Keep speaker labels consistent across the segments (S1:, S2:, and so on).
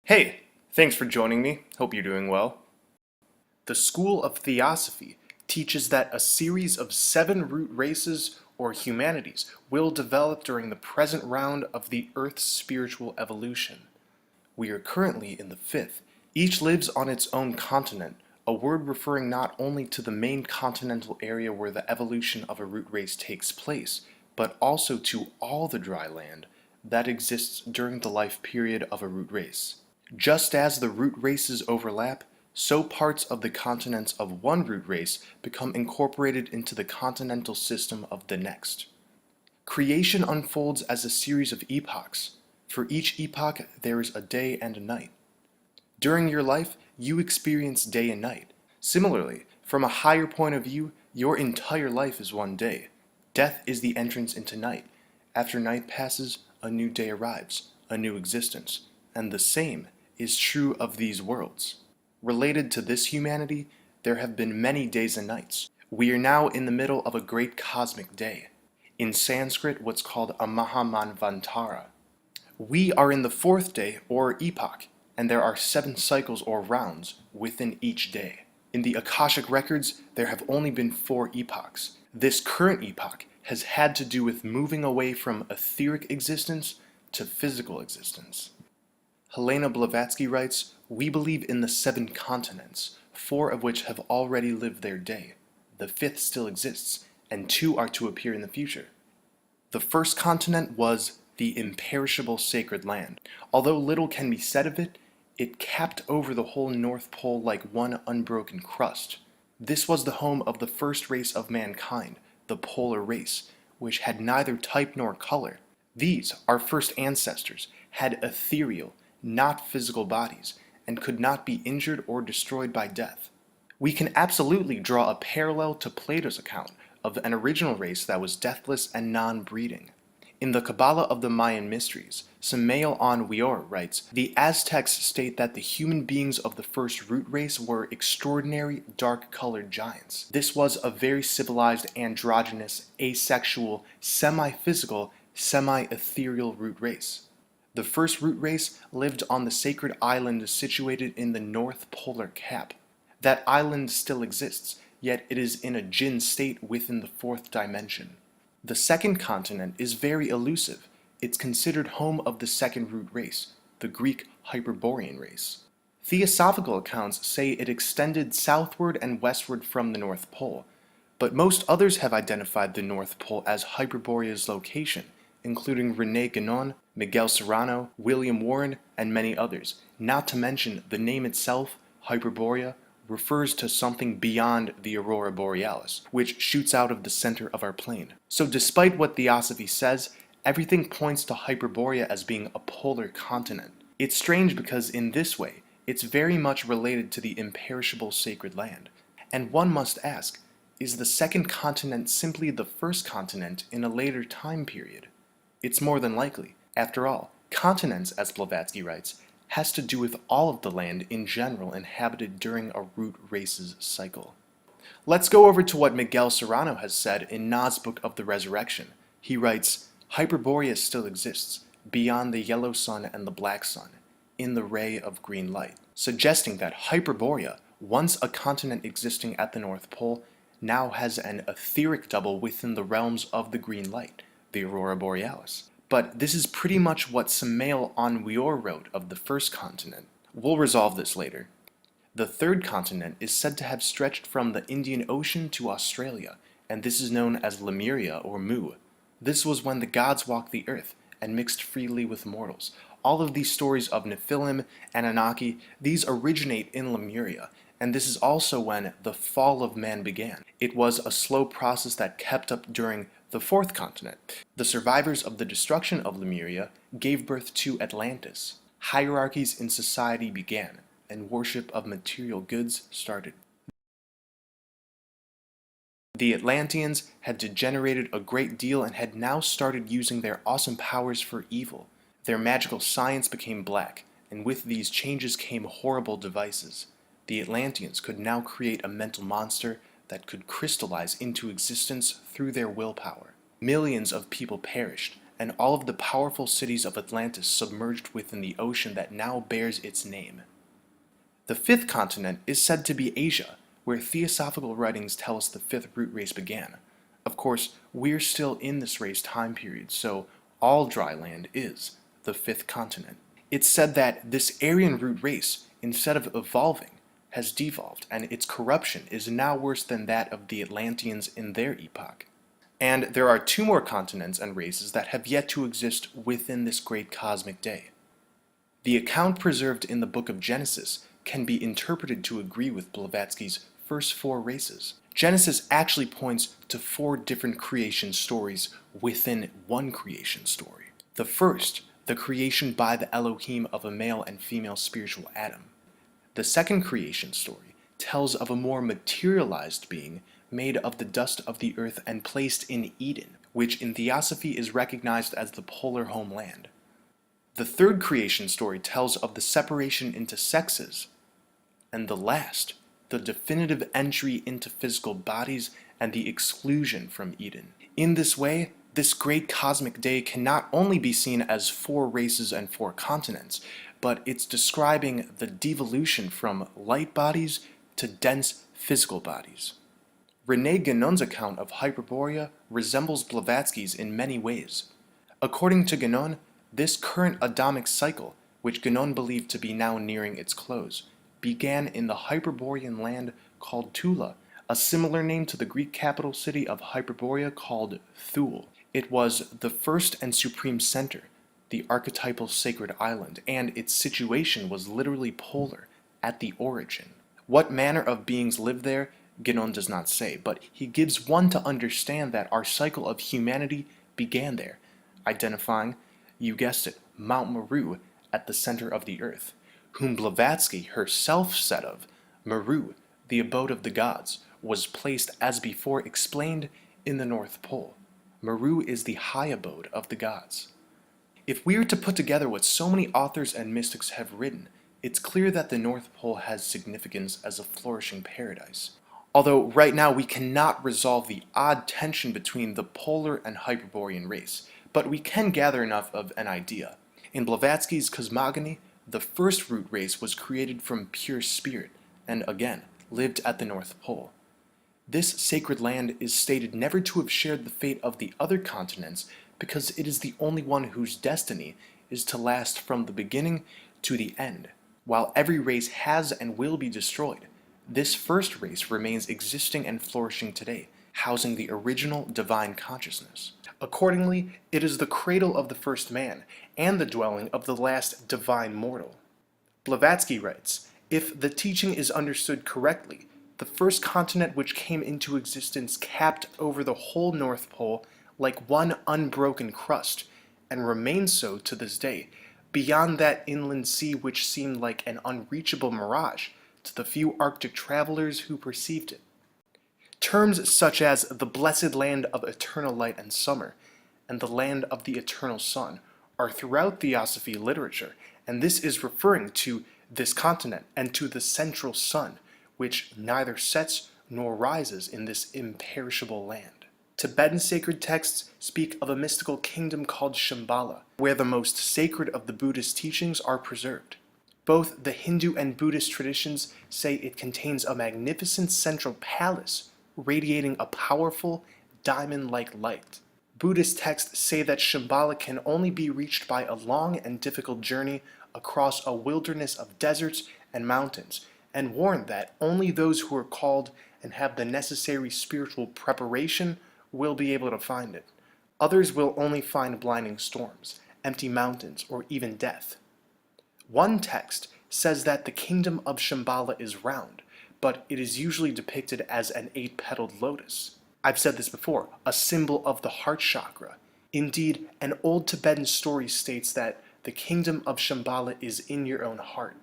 S1: Hey, thanks for joining me. Hope you're doing well. The School of Theosophy teaches that a series of 7 root races or humanities will develop during the present round of the Earth's spiritual evolution. We are currently in the 5th. Each lives on its own continent, a word referring not only to the main continental area where the evolution of a root race takes place, but also to all the dry land that exists during the life period of a root race. Just as the root races overlap, so parts of the continents of one root race become incorporated into the continental system of the next. Creation unfolds as a series of epochs. For each epoch, there is a day and a night. During your life, you experience day and night. Similarly, from a higher point of view, your entire life is one day. Death is the entrance into night. After night passes, a new day arrives, a new existence, and the same is true of these worlds. Related to this humanity, there have been many days and nights. We are now in the middle of a great cosmic day. In Sanskrit, what's called a Mahamanvantara. We are in the 4th day, or epoch, and there are 7 cycles or rounds within each day. In the Akashic records, there have only been 4 epochs. This current epoch has had to do with moving away from etheric existence to physical existence. Helena Blavatsky writes, "We believe in the 7 continents, 4 of which have already lived their day. The 5th still exists, and 2 are to appear in the future." The first continent was the imperishable sacred land. Although little can be said of it, it capped over the whole North Pole like one unbroken crust. This was the home of the first race of mankind, the polar race, which had neither type nor color. These, our first ancestors, had ethereal, not physical bodies, and could not be injured or destroyed by death. We can absolutely draw a parallel to Plato's account of an original race that was deathless and non-breeding. In the Kabbalah of the Mayan Mysteries, Samael on Weor writes, "The Aztecs state that the human beings of the first root race were extraordinary dark-colored giants. This was a very civilized, androgynous, asexual, semi-physical, semi-ethereal root race. The first root race lived on the sacred island situated in the North Polar Cap. That island still exists, yet it is in a jinn state within the 4th dimension. The second continent is very elusive. It's considered home of the second root race, the Greek Hyperborean race. Theosophical accounts say it extended southward and westward from the North Pole, but most others have identified the North Pole as Hyperborea's location, including René Guénon, Miguel Serrano, William Warren, and many others. Not to mention, the name itself, Hyperborea, refers to something beyond the aurora borealis, which shoots out of the center of our plane. So despite what Theosophy says, everything points to Hyperborea as being a polar continent. It's strange because in this way, it's very much related to the imperishable sacred land. And one must ask, is the second continent simply the first continent in a later time period? It's more than likely. After all, continents, as Blavatsky writes, has to do with all of the land in general inhabited during a root race's cycle. Let's go over to what Miguel Serrano has said in Na's Book of the Resurrection. He writes, "Hyperborea still exists, beyond the yellow sun and the black sun, in the ray of green light," suggesting that Hyperborea, once a continent existing at the North Pole, now has an etheric double within the realms of the green light, the aurora borealis. But this is pretty much what Samael on Weor wrote of the first continent. We'll resolve this later. The third continent is said to have stretched from the Indian Ocean to Australia, and this is known as Lemuria or Mu. This was when the gods walked the earth and mixed freely with mortals. All of these stories of Nephilim, Anunnaki, these originate in Lemuria, and this is also when the fall of man began. It was a slow process that kept up during the 4th continent. The survivors of the destruction of Lemuria gave birth to Atlantis. Hierarchies in society began, and worship of material goods started. The Atlanteans had degenerated a great deal and had now started using their awesome powers for evil. Their magical science became black, and with these changes came horrible devices. The Atlanteans could now create a mental monster that could crystallize into existence through their willpower. Millions of people perished, and all of the powerful cities of Atlantis submerged within the ocean that now bears its name. The fifth continent is said to be Asia, where theosophical writings tell us the fifth root race began. Of course, we're still in this race time period, so all dry land is the fifth continent. It's said that this Aryan root race, instead of evolving, has devolved, and its corruption is now worse than that of the Atlanteans in their epoch. And there are two more continents and races that have yet to exist within this great cosmic day. The account preserved in the book of Genesis can be interpreted to agree with Blavatsky's first four races. Genesis actually points to four different creation stories within one creation story. The first, the creation by the Elohim of a male and female spiritual Adam. The second creation story tells of a more materialized being made of the dust of the earth and placed in Eden, which in theosophy is recognized as the polar homeland. The third creation story tells of the separation into sexes. And the last, the definitive entry into physical bodies and the exclusion from Eden. In this way, this great cosmic day can not only be seen as four races and four continents, but it's describing the devolution from light bodies to dense physical bodies. René Guénon's account of Hyperborea resembles Blavatsky's in many ways. According to Guénon, this current Adamic cycle, which Guénon believed to be now nearing its close, began in the Hyperborean land called Tula, a similar name to the Greek capital city of Hyperborea called Thule. It was the first and supreme center, the archetypal sacred island, and its situation was literally polar at the origin. What manner of beings lived there, Guénon does not say, but he gives one to understand that our cycle of humanity began there, identifying, you guessed it, Mount Meru at the center of the earth, whom Blavatsky herself said of, Meru, the abode of the gods, was placed as before explained in the North Pole. Meru is the high abode of the gods. If we are to put together what so many authors and mystics have written, it's clear that the North Pole has significance as a flourishing paradise. Although right now we cannot resolve the odd tension between the polar and Hyperborean race, but we can gather enough of an idea. In Blavatsky's cosmogony, the first root race was created from pure spirit, and again, lived at the North Pole. This sacred land is stated never to have shared the fate of the other continents because it is the only one whose destiny is to last from the beginning to the end. While every race has and will be destroyed, this first race remains existing and flourishing today, housing the original divine consciousness. Accordingly, it is the cradle of the first man and the dwelling of the last divine mortal. Blavatsky writes, if the teaching is understood correctly, the first continent which came into existence capped over the whole North Pole like one unbroken crust, and remains so to this day, beyond that inland sea which seemed like an unreachable mirage to the few Arctic travelers who perceived it. Terms such as the blessed land of eternal light and summer, and the land of the eternal sun, are throughout theosophy literature, and this is referring to this continent and to the central sun, which neither sets nor rises in this imperishable land. Tibetan sacred texts speak of a mystical kingdom called Shambhala, where the most sacred of the Buddhist teachings are preserved. Both the Hindu and Buddhist traditions say it contains a magnificent central palace radiating a powerful, diamond-like light. Buddhist texts say that Shambhala can only be reached by a long and difficult journey across a wilderness of deserts and mountains, and warn that only those who are called and have the necessary spiritual preparation will be able to find it. Others will only find blinding storms, empty mountains, or even death. One text says that the kingdom of Shambhala is round, but it is usually depicted as an 8-petaled lotus. I've said this before, a symbol of the heart chakra. Indeed, an old Tibetan story states that the kingdom of Shambhala is in your own heart.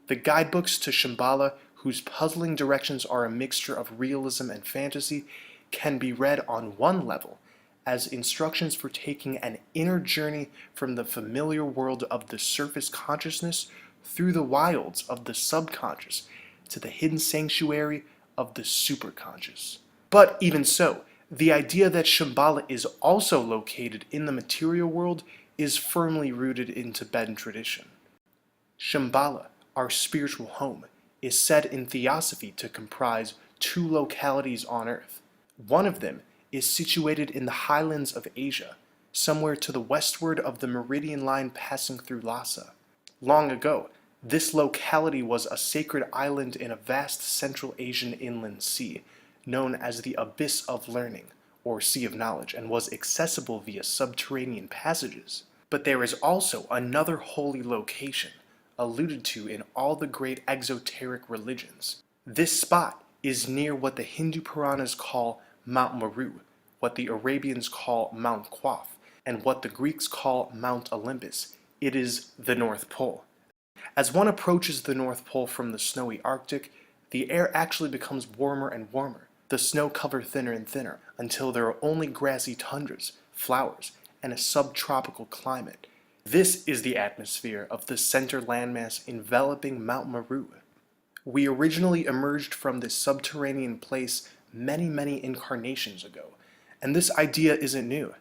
S1: The guidebooks to Shambhala, whose puzzling directions are a mixture of realism and fantasy, can be read on one level as instructions for taking an inner journey from the familiar world of the surface consciousness through the wilds of the subconscious to the hidden sanctuary of the superconscious. But even so, The idea that Shambhala is also located in the material world is firmly rooted in Tibetan tradition. Shambhala, our spiritual home, is said in Theosophy to comprise two localities on Earth. One of them is situated in the highlands of Asia, somewhere to the westward of the meridian line passing through Lhasa. Long ago, this locality was a sacred island in a vast Central Asian inland sea, known as the Abyss of Learning, or Sea of Knowledge, and was accessible via subterranean passages. But there is also another holy location, alluded to in all the great exoteric religions. This spot is near what the Hindu Puranas call Mount Meru, what the Arabians call Mount Qaf, and what the Greeks call Mount Olympus. It is the North Pole. As one approaches the North Pole from the snowy Arctic, the air actually becomes warmer and warmer, the snow cover thinner and thinner, until there are only grassy tundras, flowers, and a subtropical climate. This is the atmosphere of the center landmass enveloping Mount Meru. We originally emerged from this subterranean place many incarnations ago, and this idea isn't new.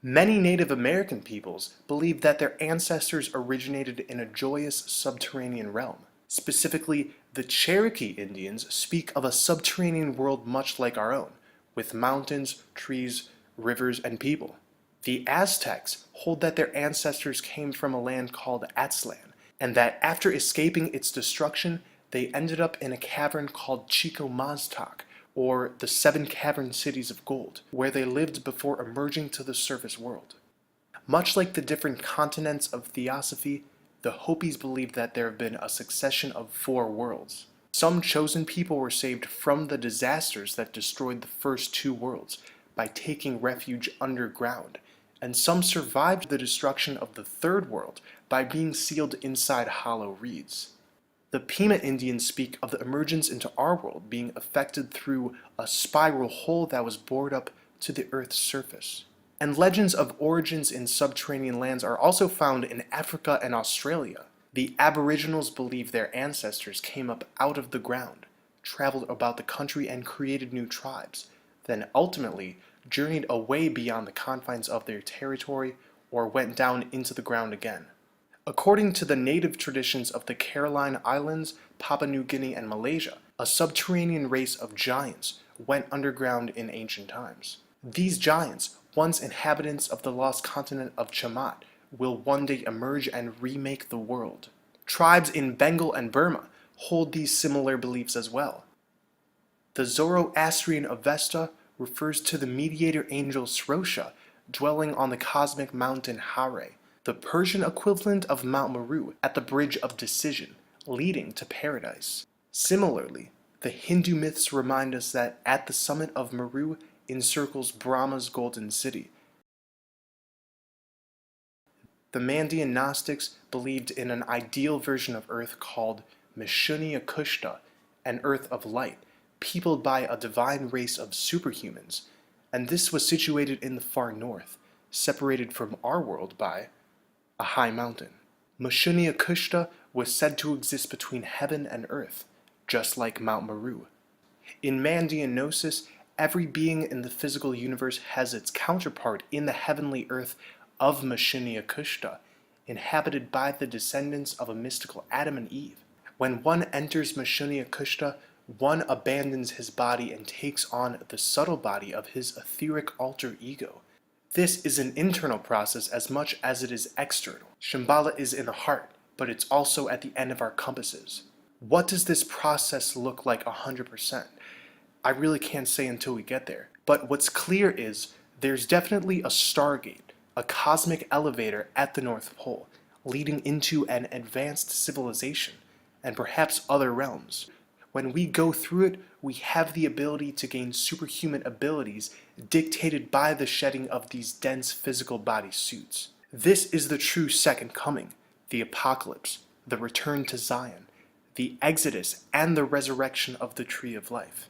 S1: Many Native American peoples believe that their ancestors originated in a joyous subterranean realm. Specifically, the Cherokee Indians speak of a subterranean world much like our own, with mountains, trees, rivers, and people. The Aztecs hold that their ancestors came from a land called Aztlan, and that after escaping its destruction, they ended up in a cavern called Chico-Maztac, or the Seven Cavern Cities of Gold, where they lived before emerging to the surface world. Much like the different continents of Theosophy, the Hopis believe that there have been a succession of 4 worlds. Some chosen people were saved from the disasters that destroyed the first 2 worlds by taking refuge underground, and some survived the destruction of the 3rd world by being sealed inside hollow reeds. The Pima Indians speak of the emergence into our world being effected through a spiral hole that was bored up to the Earth's surface. And legends of origins in subterranean lands are also found in Africa and Australia. The Aboriginals believe their ancestors came up out of the ground, traveled about the country and created new tribes, then ultimately journeyed away beyond the confines of their territory or went down into the ground again. According to the native traditions of the Caroline Islands, Papua New Guinea, and Malaysia, a subterranean race of giants went underground in ancient times. These giants, once inhabitants of the lost continent of Chamat, will one day emerge and remake the world. Tribes in Bengal and Burma hold these similar beliefs as well. The Zoroastrian Avesta refers to the mediator angel Srosha dwelling on the cosmic mountain Hare, the Persian equivalent of Mount Meru at the Bridge of Decision, leading to paradise. Similarly, the Hindu myths remind us that at the summit of Meru encircles Brahma's golden city. The Mandean Gnostics believed in an ideal version of Earth called Mishunya Kushta, an Earth of light, peopled by a divine race of superhumans, and this was situated in the far north, separated from our world by a high mountain. Mishunya Kushta was said to exist between heaven and earth, just like Mount Meru. In Mandean Gnosis, every being in the physical universe has its counterpart in the heavenly earth of Mishunya Kushta, inhabited by the descendants of a mystical Adam and Eve. When one enters Mishunya Kushta, one abandons his body and takes on the subtle body of his etheric alter ego. This is an internal process as much as it is external. Shambhala is in the heart, but it's also at the end of our compasses. What does this process look like 100%? I really can't say until we get there. But what's clear is there's definitely a stargate, a cosmic elevator at the North Pole, leading into an advanced civilization, and perhaps other realms. When we go through it, we have the ability to gain superhuman abilities dictated by the shedding of these dense physical body suits. This is the true second coming, the apocalypse, the return to Zion, the exodus, and the resurrection of the tree of life.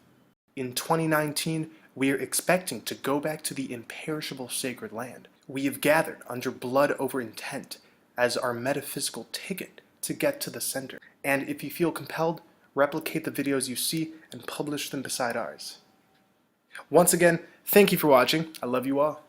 S1: In 2019, we are expecting to go back to the imperishable sacred land. We have gathered under blood over intent as our metaphysical ticket to get to the center. And if you feel compelled, replicate the videos you see and publish them beside ours. Once again, Thank you for watching. I love you all.